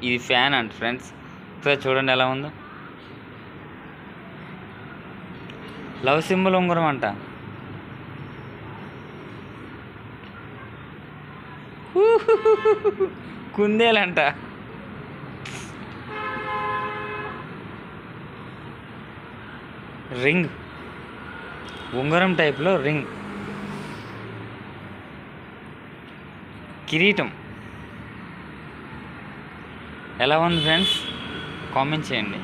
ఇది ఫ్యాన్ అంట friends. So చూడండి ఎలా ఉందో. లవ్ సింబల్ ఉంగరం అంట. కుందేలంట. రింగ్, ఉంగరం టైప్లో రింగ్. కిరీటం. ఎలా ఉంది ఫ్రెండ్స్? కామెంట్ చేయండి.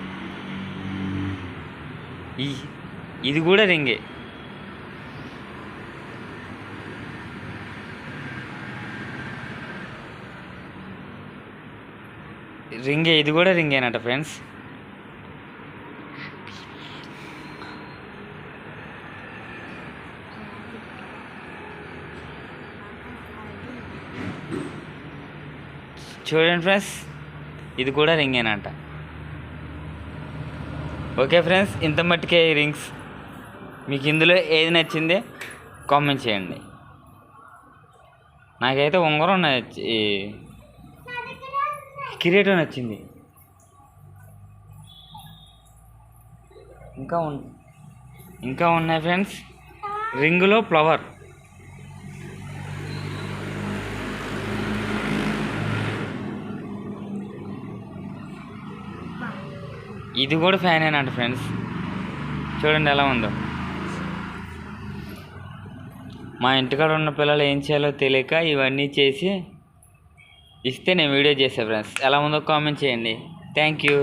ఇది కూడా రింగే. ఇది కూడా రింగేనట ఫ్రెండ్స్. చూడండి ఫ్రెండ్స్, ఇది కూడా రింగేనంట. ఓకే ఫ్రెండ్స్, ఇంత మట్టుకే ఈ రింగ్స్. మీకు ఇందులో ఏది నచ్చిందే కామెంట్ చేయండి. నాకైతే ఉంగరం కిరీటం నచ్చింది. ఇంకా ఉన్నాయి ఫ్రెండ్స్. రింగులో ఫ్లవర్. ఇది కూడా ఫ్యానేనంట ఫ్రెండ్స్. చూడండి ఎలా ఉందో. మా ఇంటికాడ ఉన్న పిల్లలు ఏం చేయాలో తెలియక ఇవన్నీ చేసి ఇస్తే నేను వీడియో చేసా ఫ్రెండ్స్. ఎలా ఉందో కామెంట్ చేయండి. Thank you.